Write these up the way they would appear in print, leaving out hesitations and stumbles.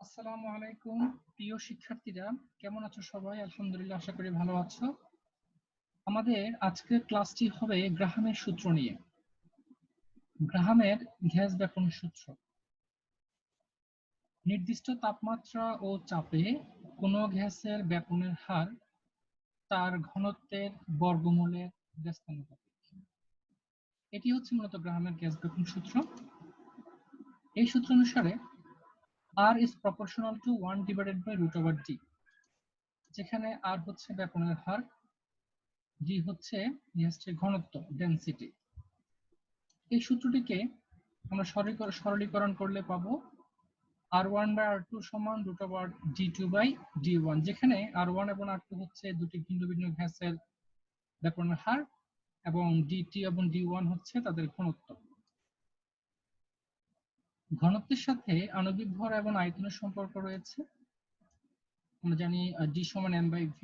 আসসালামু আলাইকুম প্রিয় শিক্ষার্থীরা, কেমন আছো সবাই? আলহামদুলিল্লাহ, আশা করি ভালো আছো। আমাদের আজকের ক্লাসটি হবে গ্রাহামের সূত্র নিয়ে। গ্রাহামের গ্যাস ব্যাপন সূত্র। নির্দিষ্ট তাপমাত্রা ও চাপে কোনো গ্যাসের ব্যাপনের হার তার ঘনত্বের বর্গমূলের ব্যস্তানুপাতিক। এটি হচ্ছে মূলত গ্রাহামের গ্যাস ব্যাপন সূত্র। এই সূত্র অনুসারে R is proportional to 1 divided by root over D, যেখানে R হচ্ছে ব্যাপনের হার, D হচ্ছে গ্যাসটির ঘনত্ব, ডেনসিটি। এই সূত্রটিকে আমরা সরলীকরণ করলে পাবো R1 বাই R2 সমান root over D2 by D1, যেখানে R1 এবং R2 হচ্ছে দুটি ভিন্ন ভিন্ন গ্যাসের ব্যাপনের হার এবং D2 এবং D1 হচ্ছে তাদের ঘনত্ব। ঘনত্বের সাথে আণবিক ভর এবং আয়তনের সম্পর্ক রয়েছে। আমরা জানি D সমান m বাই v।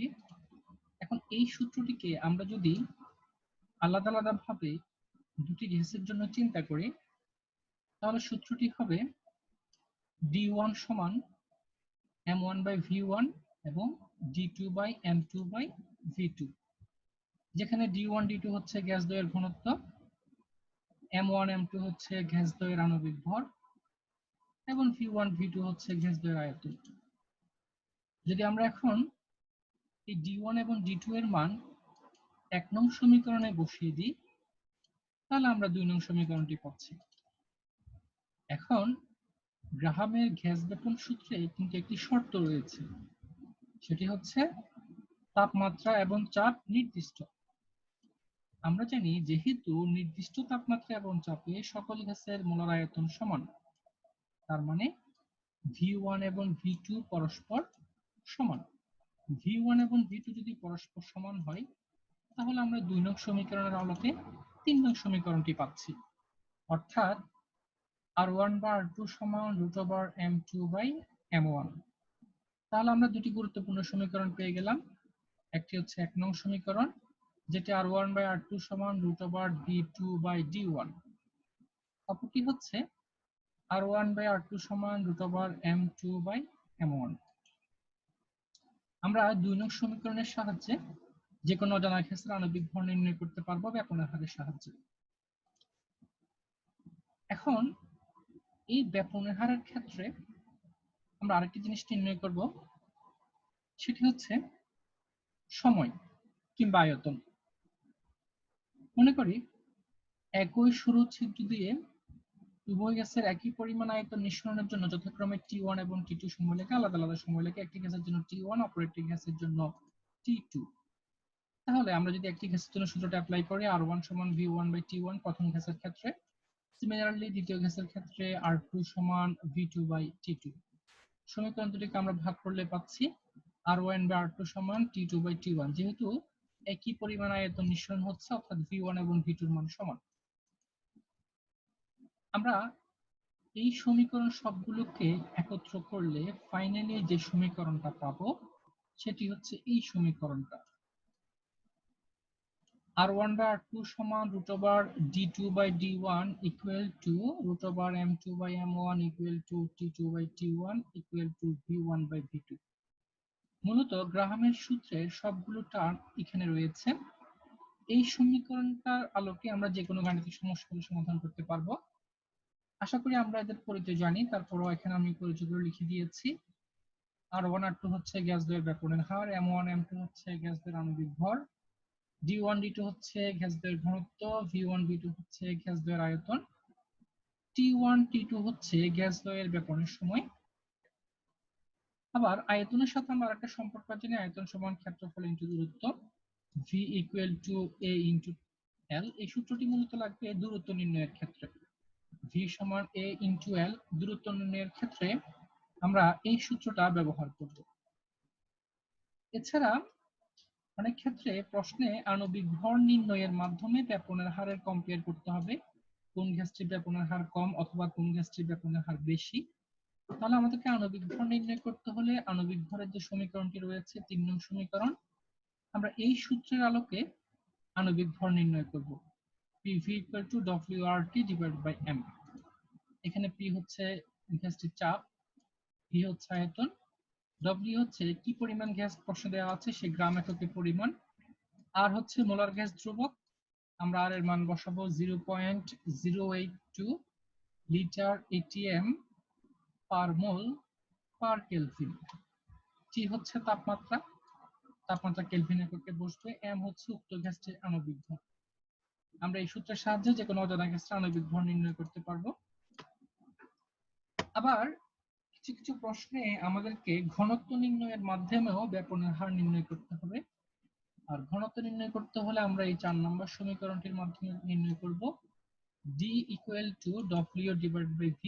এখন এই সূত্রটিকে আমরা যদি আলাদা আলাদা ভাবে দুটি গ্যাসের জন্য চিন্তা করি, তাহলে সূত্রটি হবে D1 সমান m1 বাই v1 এবং D2 by m2 by v2, যেখানে D1 D2 হচ্ছে গ্যাস দ্বয়ের ঘনত্ব, m1 m2 হচ্ছে গ্যাস দ্বয়ের আণবিক ভর এবং v1 v2 হচ্ছে গ্যাস দ্বয়ের আয়তন। যদি আমরা এখন এই D1 এবং D2 এর মান 1 নং সমীকরণে বসিয়ে দিই, তাহলে আমরা 2 নং সমীকরণটি পাচ্ছি। এখন গ্রাহামের গ্যাস ব্যাপন সূত্রে কিন্তু একটি শর্ত রয়েছে, সেটি হচ্ছে তাপমাত্রা এবং চাপ নির্দিষ্ট। আমরা জানি যেহেতু নির্দিষ্ট তাপমাত্রা এবং চাপে সকল গ্যাসের মোলার আয়তন সমান, তার মানে V1 এবং V2 পরস্পর সমান। V1 এবং V2 যদি পরস্পর সমান হয়, তাহলে আমরা 2 নং সমীকরণের আলোকে 3 নং সমীকরণটি পাচ্ছি, অর্থাৎ R1 বা R2 সমান root over M2 by M1। তাহলে আমরা দুটি গুরুত্বপূর্ণ সমীকরণ পেয়ে গেলাম। একটি হচ্ছে 1 নং সমীকরণ, যেটি R1 বাই R2 সমান root over D2 by D1। অপরটি হচ্ছে R1 বাই R2 সমান root over M2 by M1। আমরা 2 নং সমীকরণের সাহায্যে যে কোনো অজানা গ্যাসের আণবিক ভর নির্ণয় করতে পারবো ব্যাপনের হারের সাহায্যে। এখন এই ব্যাপনের হারের ক্ষেত্রে আমরা আরেকটি জিনিস নির্ণয় করব, সেটি হচ্ছে সময় কিংবা আয়তন। মনে করি একই সরু ছিদ্র দিয়ে উভয় গ্যাসের একই পরিমাণ আয়তন নিঃসরণের জন্য যথাক্রমে T1 এবং T2 সময় লেখা আলাদা আলাদা সময় লেখা, একটি গ্যাসের জন্য T1 অপর একটি গ্যাসের জন্য T2। তাহলে আমরা যদি একটি গ্যাসের জন্য সূত্রটা অ্যাপ্লাই করি, R1 সমান V1 বাই T1 প্রথম গ্যাসের ক্ষেত্রে, সিমিলারলি দ্বিতীয় গ্যাসের ক্ষেত্রে R2 সমান V2 বাই T2। সমীকরণ দুটিকে আমরা ভাগ করলে পাচ্ছি R1 বাই R2 সমান T2 বাই T1, যেহেতু একই পরিমাণ আয়তন নিঃসরণ হচ্ছে, অর্থাৎ V1 এবং V2 এর মান সমান। আমরা এই সমীকরণ সবগুলোকে একত্র করলে ফাইনালি যে সমীকরণটা পাবো, সেটি হচ্ছে এই সমীকরণটা। R1 বাই R2 সমান root over D2 by D1 equal to root over M2 by M1 equal to T2 by T1 equal to V1 by V2। মূলত গ্রাহামের সূত্রের সবগুলো টার্ম এখানে রয়েছে। এই সমীকরণটার আলোকে আমরা যে কোনো গাণিতিক সমস্যাগুলো সমাধান করতে পারবো। আশা করি আমরা এদের পরিচয় জানি, তারপরও এখানে আমি পরিচয়গুলো লিখে দিয়েছি। R1 R2 হচ্ছে গ্যাস দ্বয়ের ব্যাপনের হার, M1 M2 হচ্ছে গ্যাস দ্বয়ের আণবিক ভর, D1 D2 হচ্ছে গ্যাস দ্বয়ের ঘনত্ব, V1 V2 হচ্ছে গ্যাস দ্বয়ের আয়তন, T1 T2 হচ্ছে গ্যাস দ্বয়ের ব্যাপনের সময়। আবার আয়তনের সাথে আমরা একটা সম্পর্ক জানি, আয়তন সমান ক্ষেত্রফল ইনটু দূরত্ব, V equal to A into L। এই সূত্রটি মূলত লাগবে দূরত্ব নির্ণয়ের ক্ষেত্রে। V সমান A ইনটু L দূরত্ব নির্ণয়ের ক্ষেত্রে আমরা এই সূত্রটা ব্যবহার করব। এছাড়া অনেক ক্ষেত্রে প্রশ্নে আণবিক ভর নির্ণয়ের মাধ্যমে ব্যাপনের হারের কম্পেয়ার করতে হবে, কোন গ্যাসটির ব্যাপনের হার কম অথবা কোন গ্যাসটির ব্যাপনের হার বেশি। তাহলে আমাদেরকে আণবিক ভর নির্ণয় করতে হলে আণবিক ভরের যে সমীকরণটি রয়েছে 3 নং সমীকরণ, আমরা এই সূত্রের আলোকে আণবিক ভর নির্ণয় করব। PV equal to WRT divided by M। এখানে P হচ্ছে গ্যাসটির চাপ, ভি হচ্ছে আয়তন, ডব্লিউ হচ্ছে কি পরিমাণ গ্যাস প্রশ্ন দেওয়া আছে সে গ্রাম এককে পরিমাণ, আর হচ্ছে মোলার গ্যাস ধ্রুবক, আমরা আর এর মান বসাবো 0.082 লিটার এটিএম পার মোল পার কেলভিন। টি হচ্ছে তাপমাত্রা, তাপমাত্রা কেলভিন এককে বসবে, এম হচ্ছে উক্ত গ্যাসটির আণবিক ভর। আমরা এই সূত্রের সাহায্যে যে কোনো অজানা গ্যাসের আণবিক ভর নির্ণয় করতে পারবো। আবার কিছু কিছু প্রশ্নে আমাদেরকে ঘনত্ব নির্ণয়ের মাধ্যমেও ব্যাপনের হার নির্ণয় করতে হবে। আর ঘনত্ব নির্ণয় করতে হলে আমরা এই 4 নম্বর সমীকরণটির মাধ্যমে নির্ণয় করব। D equal to W divided by V।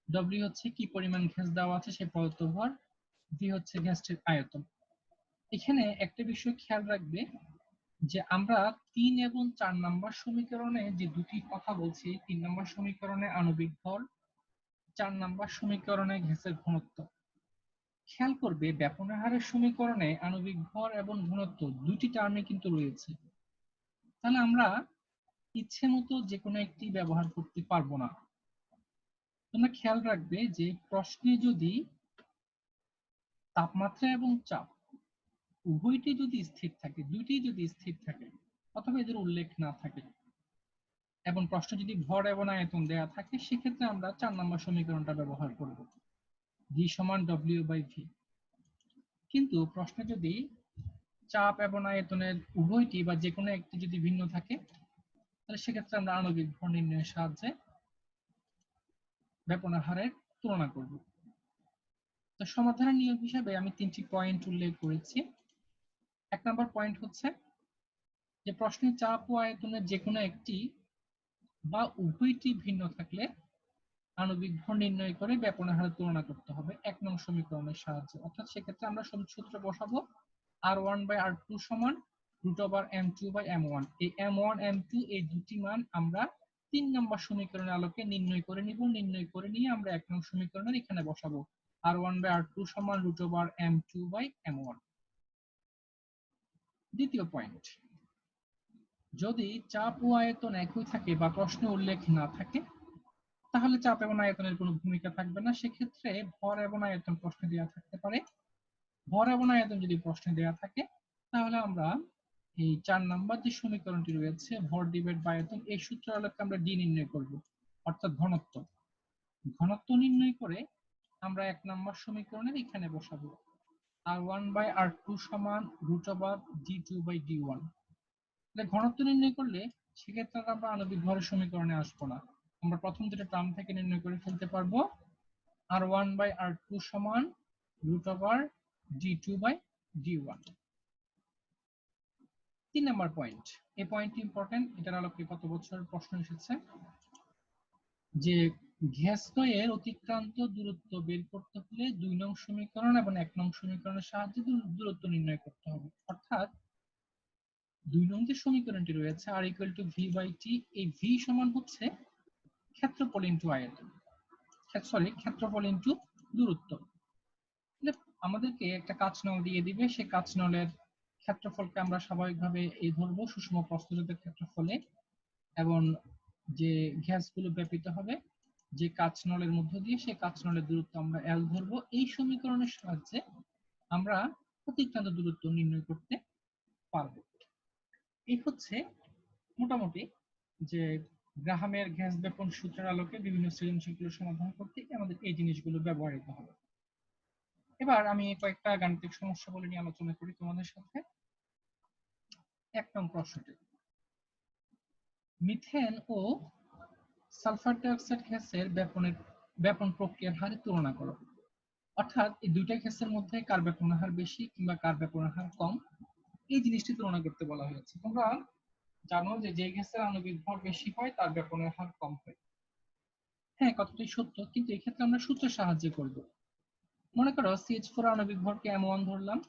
W হচ্ছে কি পরিমাণ গ্যাস দেওয়া আছে সেই প্রদত্ত ভর, V হচ্ছে গ্যাসটির আয়তন। এখানে একটা বিষয় খেয়াল রাখবে যে আমরা 3 এবং 4 নম্বর সমীকরণে যে দুটি কথা বলছি, 3 নম্বর সমীকরণে আণবিক ভর, 4 নম্বর সমীকরণে গ্যাসের ঘনত্ব। খেয়াল করবে ব্যাপনের হারের সমীকরণে আণবিক ভর এবং ঘনত্ব দুটি টার্মে কিন্তু রয়েছে, তাহলে আমরা ইচ্ছে মতো যে কোনো একটি ব্যবহার করতে পারবো না। তোমরা খেয়াল রাখবে যে প্রশ্নে যদি তাপমাত্রা এবং চাপ উভয়টি যদি স্থির থাকে, দুইটি যদি স্থির থাকে অথবা এদের উল্লেখ না থাকে, এবং প্রশ্ন যদি ভর এবং আয়তন দেয়া থাকে, সেক্ষেত্রে আমরা 4 নম্বর সমীকরণটা ব্যবহার করব, V সমান W বাই V। কিন্তু প্রশ্নে যদি চাপ এবং আয়তনের উভয়টি বা যে কোনো একটি যদি ভিন্ন থাকে, তাহলে সেক্ষেত্রে আমরা আণবিক ভর নির্ণয়ের সাহায্যে ব্যাপনের হারের তুলনা করব। তো সমাধানের নিয়ম হিসেবে আমি 3টি পয়েন্ট উল্লেখ করেছি। 1 নম্বর পয়েন্ট হচ্ছে যে প্রশ্নে চাপ ও আয়তনের যে কোনো একটি বা উভয়টি ভিন্ন থাকলে আণবিক ভর নির্ণয় করে ব্যাপনের হারের তুলনা করতে হবে 1 নং সমীকরণের সাহায্যে। অর্থাৎ সেক্ষেত্রে আমরা সূত্র বসাবো R1 বাই R2 সমান √M2 বাই M1। এই M1 M2 এই দুটি মান আমরা 3 নম্বর সমীকরণের আলোকে নির্ণয় করে নিব। নির্ণয় করে নিয়ে আমরা 1 নং সমীকরণের এখানে বসাবো R1 বাই R2 সমান √M2 বাই M1। দ্বিতীয় পয়েন্ট, যদি চাপ ও আয়তন একই থাকে বা প্রশ্নে উল্লেখ না থাকে, তাহলে চাপ এবং আয়তনের কোনো ভূমিকা থাকবে না। সেক্ষেত্রে ভর এবং আয়তন প্রশ্নে দেওয়া থাকতে পারে। ভর এবং আয়তন যদি প্রশ্নে দেওয়া থাকে, তাহলে আমরা এই 4 নম্বর যে সমীকরণটি রয়েছে ভর ডিভাইড বাই আয়তন, এই সূত্রের আলোকে আমরা ডি নির্ণয় করব, অর্থাৎ ঘনত্ব। ঘনত্ব নির্ণয় করে আমরা 1 নম্বর সমীকরণের এখানে বসাবো R1 বাই R2 সমান √D2 বাই D1। তাহলে ঘনত্ব নির্ণয় করলে সেক্ষেত্রে আমরা আণবিক ভরের সমীকরণে আসবো না, আমরা প্রথম দুটো টার্ম থেকে নির্ণয় করে ফেলতে পারবো R1 বাই R2 সমান √D2 by D1। 3 number point, এই পয়েন্টটি ইম্পর্টেন্ট, এটার আলোকে গত বছর প্রশ্ন এসেছে যে গ্যাসদ্বয়ের অতিক্রান্ত দূরত্ব বের করতে হলে 2 নং সমীকরণ এবং 1 নং সমীকরণের সাহায্যে দূরত্ব নির্ণয় করতে হবে। অর্থাৎ 2 নং যে সমীকরণটি রয়েছে R equal to V by T, এই V সমান হচ্ছে ক্ষেত্রফল ইনটু আয়তন, ক্ষেত্রফল ইনটু দূরত্ব। আমাদেরকে একটা কাচ নল দিয়ে দিবে, সেই কাচ নলের ক্ষেত্রফলকে আমরা স্বাভাবিকভাবে এই ধরবো সুষম প্রস্থচ্ছেদের ক্ষেত্রফলে, এবং যে গ্যাসগুলো ব্যাপিত হবে যে কাচ নলের মধ্য দিয়ে, সেই কাচ নলের দূরত্ব আমরা L ধরবো। এই সমীকরণের সাহায্যে আমরা অতিক্রান্ত দূরত্ব নির্ণয় করতে পারবো। এই হচ্ছে মোটামুটি যে গ্রাহামের গ্যাস ব্যাপন সূত্রের আলোকে বিভিন্ন সৃজনশীলগুলো সমাধান করতে আমাদের এই জিনিসগুলো ব্যবহৃত হবে। এবার আমি কয়েকটা গাণিতিক সমস্যা বলে নিয়ে আলোচনা করি তোমাদের সাথে। 1 নং প্রশ্নটি, মিথেন ও সালফার ডাইঅক্সাইড গ্যাসের ব্যাপন প্রক্রিয়ার হারে তুলনা করো। অর্থাৎ এই দুইটা গ্যাসের মধ্যে কার ব্যাপনের হার বেশি কিংবা কার ব্যাপনের হার কম, এই জিনিসটি তুলনা করতে বলা হয়েছে। তোমরা জানো যে যে গ্যাসের আণবিক ভর বেশি হয় তার ব্যাপনের হার কম হয়। হ্যাঁ, কথাটি সত্য, কিন্তু এক্ষেত্রে আমরা সূত্রের সাহায্যে করব। মনে করো CH4 আণবিক ভরকে M1 ধরলাম,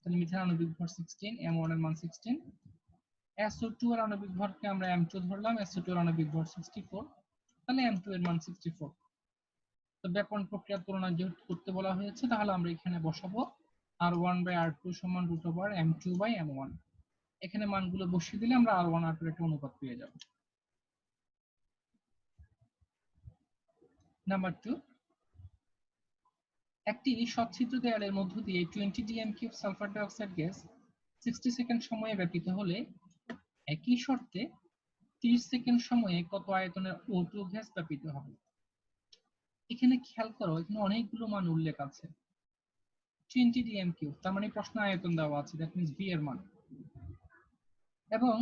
তাহলে মিথেন আণবিক ভর 16, M1 এর মান 16। SO2 এর আণবিক ভরকে আমরা M2 ধরলাম, SO2 এর আণবিক ভর 64, তাহলে M2 এর মান 64। তো ব্যাপন প্রক্রিয়ার তুলনা যেহেতু করতে বলা হয়েছে, তাহলে আমরা এখানে বসাবো R1 বাই R2 সমান √M2 বাই M1। এখানে মানগুলো বসিয়ে দিলে আমরা R1 R2 এর একটা অনুপাত পেয়ে যাব। নাম্বার 2, একটি সচ্ছিদ্র দেয়ালের মধ্য দিয়ে 20 DM cube sulphur dioxide gas 60 second সময়ে ব্যাপিত হলে একই শর্তে 30 সেকেন্ড সময়ে কত আয়তনের O2 গ্যাস ব্যাপিত হবে? এখানে খেয়াল করো, এখানে অনেকগুলো মান উল্লেখ আছে। 20 ডিএম কিউব, তার মানে প্রশ্ন আয়তন দেওয়া আছে, দ্যাট মিন্স ভি এর মান, এবং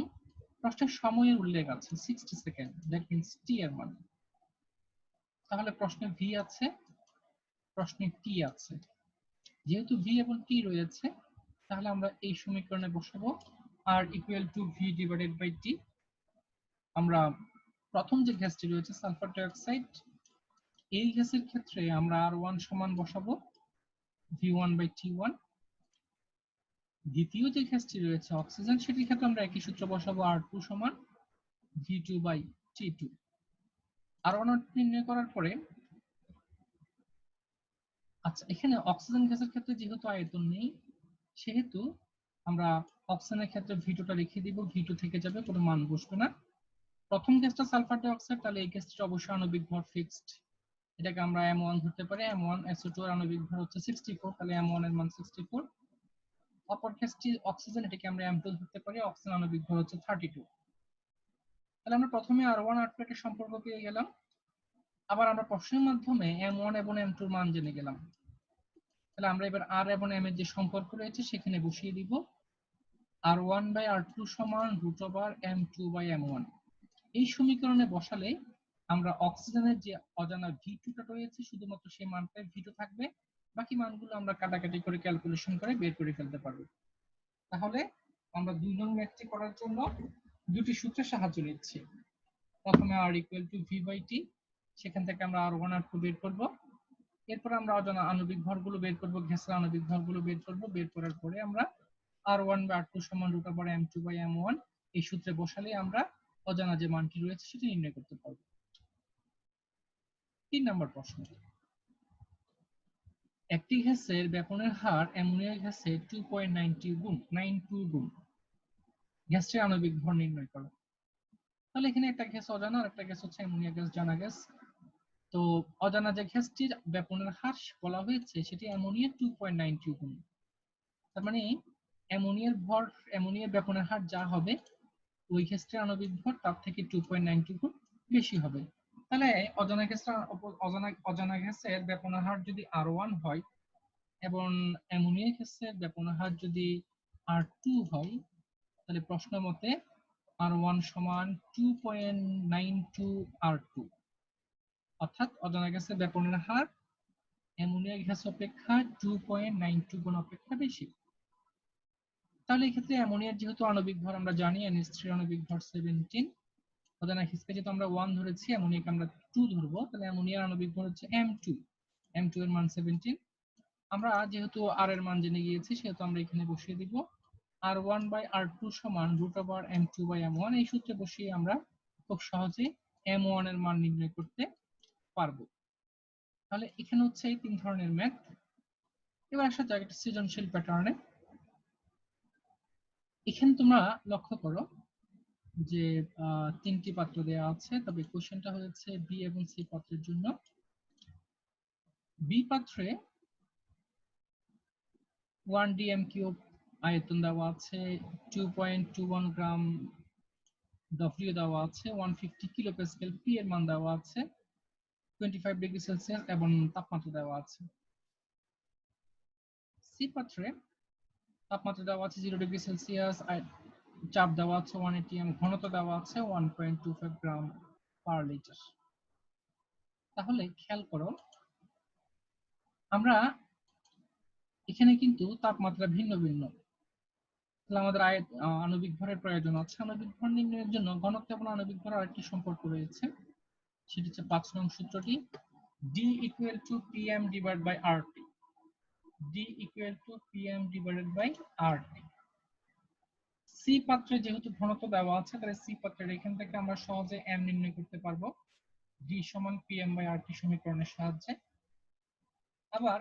প্রশ্নের সময়ের উল্লেখ আছে 60 সেকেন্ড, দ্যাট মিন্স টি এর মান। তাহলে প্রশ্নে ভি আছে, প্রশ্নে টি আছে। যেহেতু ভি এবং টি রয়েছে, তাহলে আমরা এই সমীকরণে বসাবো R equal to V divided by T. আমরা প্রথম যে গ্যাসটি রয়েছে সালফার ডাইঅক্সাইড, এই গ্যাসের ক্ষেত্রে আমরা R1 সমান বসাবো V1 বাই T1। দ্বিতীয় যে গ্যাসটি রয়েছে অক্সিজেন, সেটির ক্ষেত্রে আমরা একই সূত্র বসাবো R2 সমান V2 বাই T2। R1 নির্ণয় করার পরে, আচ্ছা এখানে অক্সিজেন গ্যাসের ক্ষেত্রে যেহেতু আয়তন নেই, সেহেতু আমরা অক্সিজেনের ক্ষেত্রে V2টা লিখে দিব, V2 থেকে যাবে, কোনো মান বসবে না। প্রথম গ্যাসটা সালফার ডাইঅক্সাইড, তাহলে এই গ্যাসটির অবশ্যই আণবিক ভর ফিক্সড, এটাকে আমরা M1 ধরতে পারি। M1SO2 এর আণবিক ভর হচ্ছে 64, তাহলে M1 এর মান 64। অপর গ্যাসটি অক্সিজেন, এটাকে আমরা M2 ধরতে পারি, অক্সিজেন আণবিক ভর হচ্ছে 32। তাহলে আমরা প্রথমে R1 R2 এর সম্পর্ক পেয়ে গেলাম, আবার আমরা প্রশ্নের মাধ্যমে M1 এবং M2 এর মান জেনে গেলাম। তাহলে আমরা এবার R এবং M এর যে সম্পর্ক রয়েছে সেখানে বসিয়ে দিব। R1 বাই R2 সমান √M2 বাই M1। এই সমীকরণে বসালে আমরা অক্সিজেনের যে অজানা V2টা রয়েছে, শুধুমাত্র সেই মানটাই V2 থাকবে, বাকি মানগুলো আমরা কাটাকাটি করে ক্যালকুলেশন করে বের করে ফেলতে পারবো। তাহলে আমরা 2 নং ম্যাথটি করার জন্য দুটি সূত্রের সাহায্য নিচ্ছি। প্রথমে R equal to V by T, সেখান থেকে আমরা R1 R2 বের করব। এরপর আমরা অজানা আণবিক ভরগুলো বের করব, গ্যাসের আণবিক ভরগুলো বের করব। বের করার পরে আমরা R1 বাই R2 সমান √M2 বাই M1 এই সূত্রে বসালে আমরা অজানা যে মানটি রয়েছে সেটি নির্ণয় করতে পারব। 3 নম্বর প্রশ্ন, একটি গ্যাসের ব্যাপনের হার অ্যামোনিয়া গ্যাসের 2.92 গুণ। গ্যাসটির আণবিক ভর নির্ণয় করো। তাহলে এখানে একটা গ্যাস অজানা আর একটা গ্যাস হচ্ছে অ্যামোনিয়া গ্যাস জানা গ্যাস। তো অজানা যে গ্যাসটির ব্যাপনের হার বলা হয়েছে সেটি অ্যামোনিয়ার 2.92 গুণ। তার মানে অ্যামোনিয়ার ভর, অ্যামোনিয়ার ব্যাপনের হার যা হবে, ওই গ্যাসটির আণবিক ভর তার থেকে 2.92 গুণ বেশি হবে। তাহলে অজানা গ্যাসের ব্যাপনের হার যদি R1 হয় এবং অ্যামোনিয়া গ্যাসের ব্যাপনের হার যদি R2 হয়, তাহলে প্রশ্ন মতে R1 সমান 2.92 R2, অর্থাৎ অজানা গ্যাসের ব্যাপনের হার অ্যামোনিয়া গ্যাস অপেক্ষা 2.92 গুণ অপেক্ষা বেশি। তাহলে এক্ষেত্রে অ্যামোনিয়ার যেহেতু আণবিক ভর আমরা জানি, NH3 আণবিক ভর 17, অজানা গ্যাসকে যেহেতু আমরা 1 ধরেছি, অ্যামোনিয়াকে আমরা 2 ধরবো, তাহলে অ্যামোনিয়ার আণবিক ভর হচ্ছে M2 এর মান 17। আমরা যেহেতু R এর মান জেনে গিয়েছি, সেহেতু আমরা এখানে বসিয়ে দিব R1 বাই R2 সমান √M2 বাই M1। এই সূত্রে বসিয়ে আমরা খুব সহজে M1 এর মান নির্ণয় করতে পারবো। তাহলে এখানে হচ্ছে এই 3 ধরনের ম্যাথ। এবার আসা যাক একটা সৃজনশীল প্যাটার্নে। এখানে তোমরা লক্ষ্য করো যে 3টি পাত্র দেওয়া আছে, তবে কোশ্চেনটা হয়েছে বি এবং সি পাত্রের জন্য। বি পাত্রে 1 ডিএম কিউব আয়তন দেওয়া আছে, 2.21 গ্রাম ডব্লিউ দেওয়া আছে, 150 কিলো প্যাসকেল পি এর মান দেওয়া আছে, 25 ডিগ্রি সেলসিয়াস এবং তাপমাত্রা দেওয়া আছে। সি পাত্রে তাপমাত্রা দেওয়া আছে 0 ডিগ্রি সেলসিয়াস, চাপ দেওয়া আছে 1 atm, ঘনত্ব দেওয়া আছে 1.25 গ্রাম পার লিটার। তাহলে খেয়াল করো, আমরা এখানে কিন্তু তাপমাত্রা ভিন্ন ভিন্ন, তাহলে আমাদের আণবিক ভরের প্রয়োজন আছে। আণবিক ভর নির্ণয়ের জন্য ঘনত্ব এবং আণবিক ভর আরেকটি সম্পর্ক রয়েছে, সেটি হচ্ছে 5 নং সূত্রটি, D equal to PM divided by RT। D equal to PM divided by RT। C পাত্রে যেহেতু ঘনত্ব দেওয়া আছে, তাহলে সি পাত্রের এখান থেকে আমরা সহজে M নির্ণয় করতে পারবো D সমান PM by RT সমীকরণের সাহায্যে। আবার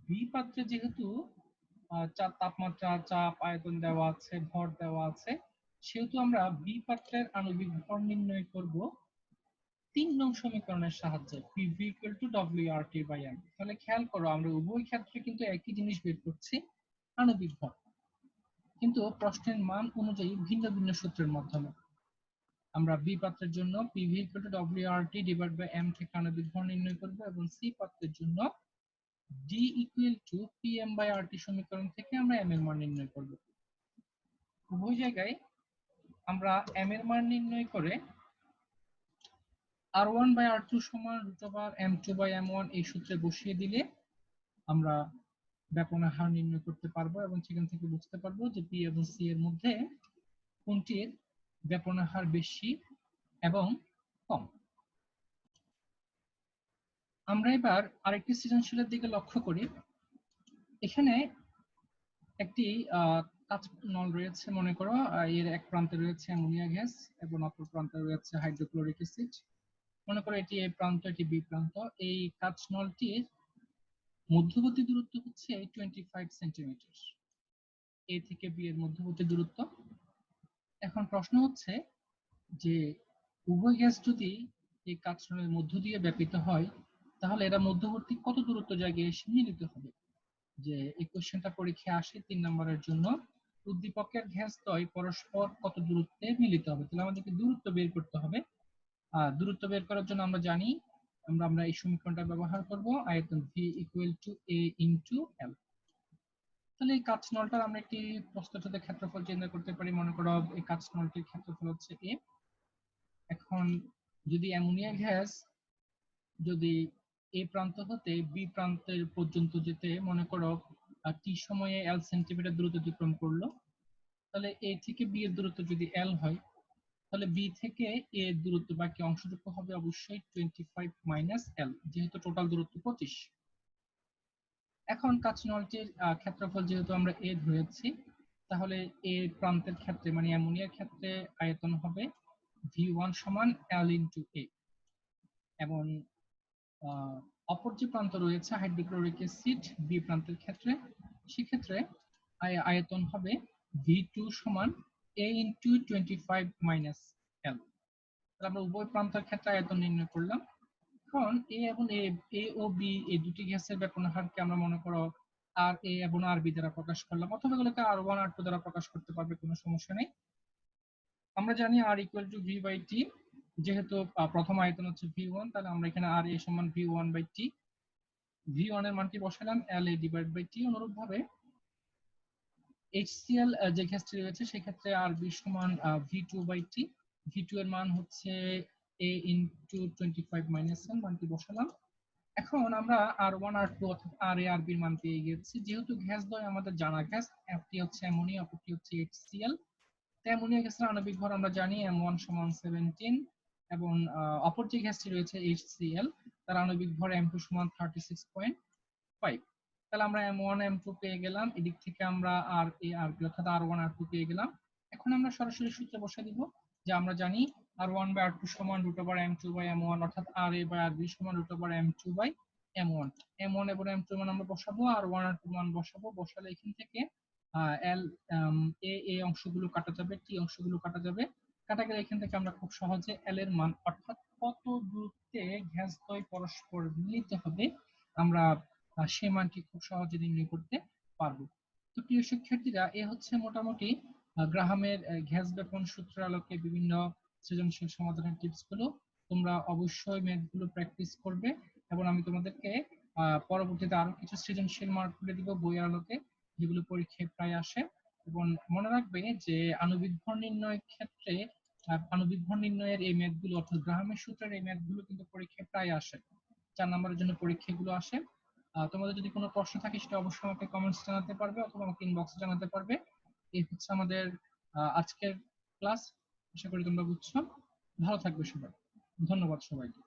বি পাত্রে যেহেতু তাপমাত্রা, চাপ, আয়তন দেওয়া আছে, ভর দেওয়া আছে, সেহেতু আমরা বি পাত্রের আণবিক ভর নির্ণয় করব 3 নং সমীকরণের সাহায্যে PV WRT/m। তাহলে খেয়াল করো আমরা উভয় ক্ষেত্রে কিন্তু একই জিনিস বের করছি, আণবিক ভর, কিন্তু প্রশ্নের মান অনুযায়ী ভিন্ন ভিন্ন সূত্রের মাধ্যমে। আমরা বি পাত্রের জন্য PV WRT/m থেকে আণবিক ভর নির্ণয় করব এবং সি পাত্রের জন্য D PM/RT সমীকরণ থেকে আমরা m এর মান নির্ণয় করব। উভয় জায়গায় আমরা m এর মান নির্ণয় করে R1/R2 সমান √m2/m1 এই সূত্রে বসিয়ে দিলে আমরা ব্যাপনের হার নির্ণয় করতে পারবো এবং সেখান থেকে বুঝতে পারবো যে পি এবং সি এর মধ্যে কোনটির ব্যাপনের হার বেশি এবং কম। আমরা এবার আরেকটি সৃজনশীলের দিকে লক্ষ্য করি। এখানে একটি কাঁচ নল রয়েছে, মনে করো এর এক প্রান্তে রয়েছে অ্যামোনিয়া গ্যাস এবং অপর প্রান্তে রয়েছে হাইড্রোক্লোরিক অ্যাসিড। মনে করো এটি এ প্রান্ত, এটি বি প্রান্ত। এই কাঁচ নলটির মধ্যবর্তী দূরত্ব হচ্ছে 25 সেন্টিমিটার, এ থেকে বি এর মধ্যবর্তী দূরত্ব। এখন প্রশ্ন হচ্ছে যে উভয় গ্যাস যদি এই কাঁচ নলের মধ্য দিয়ে ব্যাপিত হয় তাহলে এরা মধ্যবর্তী কত দূরত্ব জায়গায় এসে মিলিত হবে। যে এই কোশ্চেনটা পরীক্ষায় আসে 3 নম্বরের জন্য, উদ্দীপকের গ্যাসদ্বয় পরস্পর কত দূরত্বে মিলিত হবে। তাহলে আমাদেরকে দূরত্ব বের করতে হবে। দূরত্ব বের করার জন্য আমরা জানি আমরা এই সমীকরণটা ব্যবহার করব, আয়তন V = A × L। তাহলে এই কাঁচ নলটার আমরা একটি প্রস্থচ্ছেদ ক্ষেত্রফল নির্ণয় করতে পারি। মনে করো এই কাঁচ নলটির ক্ষেত্রফল হচ্ছে A। এখন যদি অ্যামোনিয়া গ্যাস যদি এ প্রান্ত হতে বি প্রান্তের পর্যন্ত যেতে মনে করো টি সময়ে L সেন্টিমিটার দূরত্ব অতিক্রম করলো, তাহলে এ থেকে বি এর দূরত্ব যদি L হয় তাহলে বি থেকে এ এর দূরত্ব বাকি অংশটুকু হবে অবশ্যই 25 - L, যেহেতু টোটাল দূরত্ব 25। এখন কাঁচ নলটির ক্ষেত্রফল যেহেতু আমরা এ ধরেছি, তাহলে এ প্রান্তের ক্ষেত্রে মানে অ্যামোনিয়ার ক্ষেত্রে আয়তন হবে V1 = L × A। এবং অপর যে প্রান্ত রয়েছে হাইড্রোক্লোরিক অ্যাসিড বি প্রান্তের ক্ষেত্রে, সেক্ষেত্রে আয়তন হবে V2 = A × 25 - L। তাহলে আমরা উভয় প্রান্তের ক্ষেত্রে আয়তন নির্ণয় করলাম। এখন এ এবং এ ও বি এই দুটি গ্যাসের ব্যাপনের হারকে আমরা মনে করো আর এ এবং আর বি দ্বারা প্রকাশ করলাম, অথবা এগুলোকে R1 R2 দ্বারা প্রকাশ করতে পারবে, কোনো সমস্যা নেই। আমরা জানি R = V/T, যেহেতু প্রথম আয়তন হচ্ছে V1, তাহলে আমরা এখানে R A = V1/T। V1 এর মানটি বসালাম LA/T। অনুরূপভাবে HCl যে গ্যাসটি রয়েছে সেক্ষেত্রে RB = V2/T। V2 এর মান হচ্ছে A × 25 - L, মানটি বসালাম। এখন আমরা R1 R2 অর্থাৎ RA RB এর মান পেয়ে গেছি। যেহেতু গ্যাস দ্বয় আমাদের জানা গ্যাস, একটি হচ্ছে অ্যামোনিয়া, অপরটি হচ্ছে HCl। অ্যামোনিয়া গ্যাসের আণবিক ভর আমরা জানি M1 = 17 এবং অপর যে গ্যাসটি রয়েছে HCl তার আণবিক ভর M2 = 36.5। তাহলে আমরা M1 M2 পেয়ে গেলাম, এদিক থেকে আমরা RA RB অর্থাৎ R1 R2 পেয়ে গেলাম। এখন আমরা সরাসরি সূত্রে বসিয়ে দিব যে আমরা জানি R1/R2 = √M2/M1 অর্থাৎ RA/RB = √M2/M1। M1 এবং M2 মান আমরা বসাবো, R1 R2 মান বসাবো। বসালে এখান থেকে L এ অংশগুলো কাটা যাবে, টি অংশগুলো কাটা যাবে। কাটা গেলে এখান থেকে আমরা খুব সহজে L এর মান অর্থাৎ কত দূরত্বে গ্যাস দ্বয় পরস্পর মিলিত হবে আমরা সেই মানটি খুব সহজে নির্ণয় করতে পারবো। তো প্রিয় শিক্ষার্থীরা, এ হচ্ছে মোটামুটি গ্রাহামের গ্যাস ব্যাপন সূত্রের আলোকে বিভিন্ন সৃজনশীল সমাধানের টিপস গুলো। তোমরা অবশ্যই ম্যাথগুলো প্র্যাকটিস করবে এবং আমি তোমাদেরকে পরবর্তীতে আরো কিছু সৃজনশীল মার্ক করে দিব বইয়ের আলোকে, যেগুলো পরীক্ষায় প্রায় আসে। এবং মনে রাখবে যে আণবিক ভর নির্ণয়ের ক্ষেত্রে আণবিক ভর নির্ণয়ের এই ম্যাথগুলো অর্থাৎ গ্রাহামের সূত্রের এই ম্যাথগুলো কিন্তু পরীক্ষায় প্রায় আসে, 4 নম্বরের জন্য পরীক্ষাগুলো আসে। তোমাদের যদি কোনো প্রশ্ন থাকে সেটা অবশ্যই আমাকে কমেন্টস জানাতে পারবে অথবা আমাকে ইনবক্সে জানাতে পারবে। এই হচ্ছে আমাদের আজকের ক্লাস। আশা করি তোমরা বুঝছো। ভালো থাকবে সবাই। ধন্যবাদ সবাইকে।